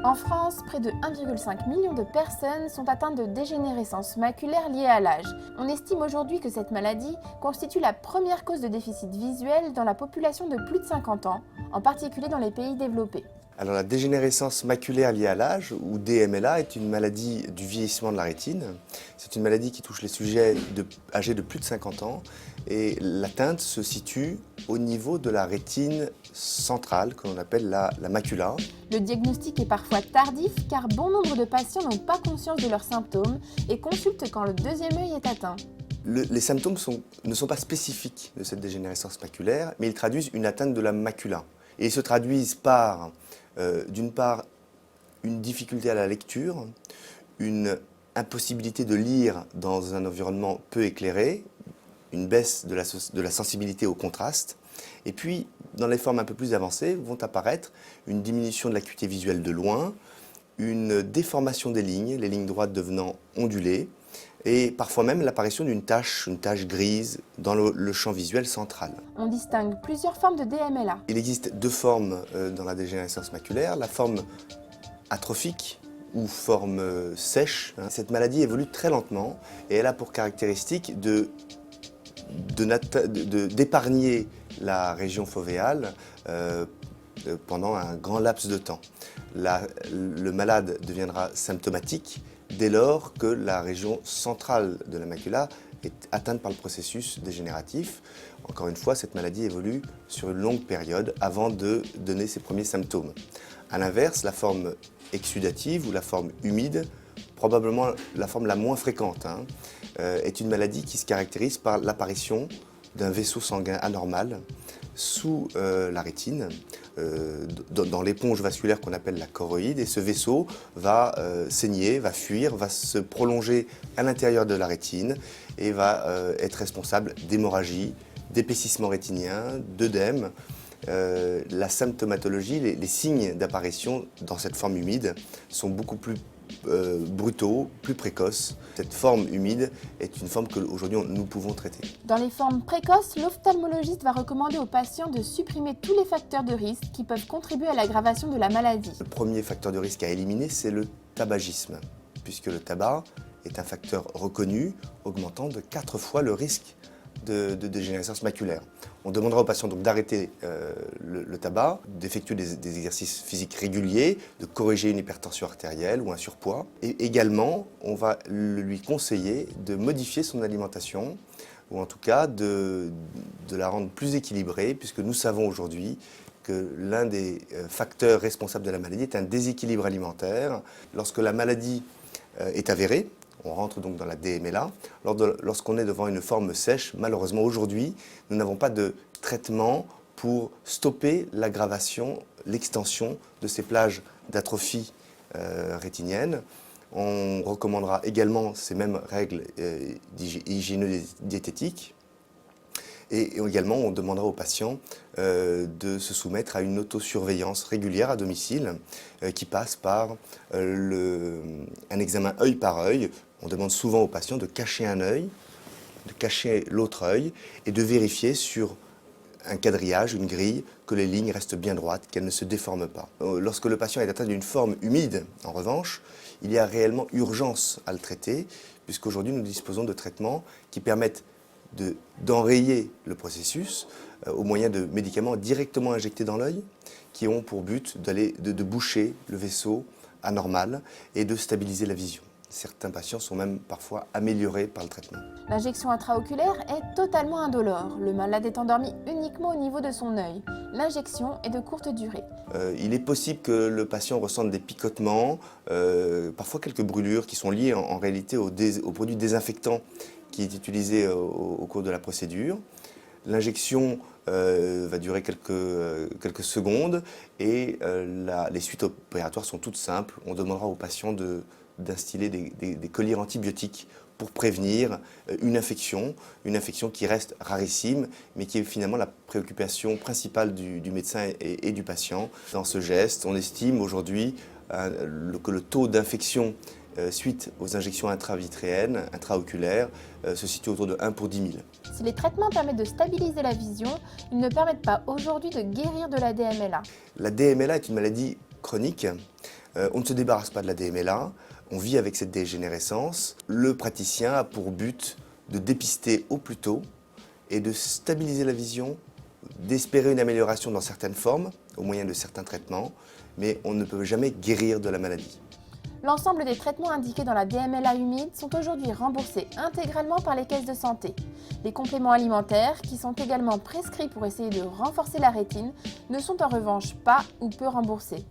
En France, près de 1,5 million de personnes sont atteintes de dégénérescence maculaire liée à l'âge. On estime aujourd'hui que cette maladie constitue la première cause de déficit visuel dans la population de plus de 50 ans, en particulier dans les pays développés. Alors la dégénérescence maculaire liée à l'âge, ou DMLA, est une maladie du vieillissement de la rétine. C'est une maladie qui touche les sujets âgés de plus de 50 ans et l'atteinte se situe au niveau de la rétine centrale, que l'on appelle la macula. Le diagnostic est parfois tardif car bon nombre de patients n'ont pas conscience de leurs symptômes et consultent quand le deuxième œil est atteint. Les symptômes ne sont pas spécifiques de cette dégénérescence maculaire, mais ils traduisent une atteinte de la macula. Et ils se traduisent par, d'une part, une difficulté à la lecture, une impossibilité de lire dans un environnement peu éclairé, une baisse de la sensibilité au contraste, et puis, dans les formes un peu plus avancées, vont apparaître une diminution de l'acuité visuelle de loin, une déformation des lignes, les lignes droites devenant ondulées, et parfois même l'apparition d'une tache grise dans le champ visuel central. On distingue plusieurs formes de DMLA. Il existe deux formes dans la dégénérescence maculaire, la forme atrophique ou forme sèche. Cette maladie évolue très lentement et elle a pour caractéristique d'épargner la région fovéale pendant un grand laps de temps. Le malade deviendra symptomatique dès lors que la région centrale de la macula est atteinte par le processus dégénératif. Encore une fois, cette maladie évolue sur une longue période avant de donner ses premiers symptômes. A l'inverse, la forme exsudative ou la forme humide, probablement la forme la moins fréquente, est une maladie qui se caractérise par l'apparition d'un vaisseau sanguin anormal sous la rétine, dans l'éponge vasculaire qu'on appelle la choroïde, et ce vaisseau va saigner, va fuir, va se prolonger à l'intérieur de la rétine et va être responsable d'hémorragie, d'épaississement rétinien, d'œdème. La symptomatologie, les signes d'apparition dans cette forme humide sont beaucoup plus brutaux, plus précoces. Cette forme humide est une forme qu'aujourd'hui nous pouvons traiter. Dans les formes précoces, l'ophtalmologiste va recommander aux patients de supprimer tous les facteurs de risque qui peuvent contribuer à l'aggravation de la maladie. Le premier facteur de risque à éliminer, c'est le tabagisme, puisque le tabac est un facteur reconnu, augmentant de 4 fois le risque de dégénérescence maculaire. On demandera aux patients donc d'arrêter le tabac, d'effectuer des exercices physiques réguliers, de corriger une hypertension artérielle ou un surpoids. Et également, on va lui conseiller de modifier son alimentation, ou en tout cas de la rendre plus équilibrée, puisque nous savons aujourd'hui que l'un des facteurs responsables de la maladie est un déséquilibre alimentaire. Lorsque la maladie est avérée, on rentre donc dans la DMLA. Lorsqu'on est devant une forme sèche, malheureusement aujourd'hui, nous n'avons pas de traitement pour stopper l'aggravation, l'extension de ces plages d'atrophie rétinienne. On recommandera également ces mêmes règles hygiéno-diététiques. Et également, on demandera aux patients de se soumettre à une autosurveillance régulière à domicile qui passe par un examen œil par œil. On demande souvent aux patients de cacher un œil, de cacher l'autre œil et de vérifier sur un quadrillage, une grille, que les lignes restent bien droites, qu'elles ne se déforment pas. Lorsque le patient est atteint d'une forme humide, en revanche, il y a réellement urgence à le traiter, puisqu'aujourd'hui nous disposons de traitements qui permettent d'enrayer le processus au moyen de médicaments directement injectés dans l'œil qui ont pour but de boucher le vaisseau anormal et de stabiliser la vision. Certains patients sont même parfois améliorés par le traitement. L'injection intraoculaire est totalement indolore. Le malade est endormi uniquement au niveau de son œil. L'injection est de courte durée. Il est possible que le patient ressente des picotements, parfois quelques brûlures qui sont liées en réalité au produit désinfectant qui est utilisé au cours de la procédure. L'injection va durer quelques secondes et les suites opératoires sont toutes simples. On demandera aux patients d'instiller des collyres antibiotiques pour prévenir une infection qui reste rarissime, mais qui est finalement la préoccupation principale du médecin et du patient. Dans ce geste, on estime aujourd'hui que le taux d'infection suite aux injections intravitréennes, intraoculaires, se situe autour de 1 pour 10 000. Si les traitements permettent de stabiliser la vision, ils ne permettent pas aujourd'hui de guérir de la DMLA. La DMLA est une maladie chronique On ne se débarrasse pas de la DMLA, on vit avec cette dégénérescence. Le praticien a pour but de dépister au plus tôt et de stabiliser la vision, d'espérer une amélioration dans certaines formes, au moyen de certains traitements, mais on ne peut jamais guérir de la maladie. L'ensemble des traitements indiqués dans la DMLA humide sont aujourd'hui remboursés intégralement par les caisses de santé. Les compléments alimentaires, qui sont également prescrits pour essayer de renforcer la rétine, ne sont en revanche pas ou peu remboursés.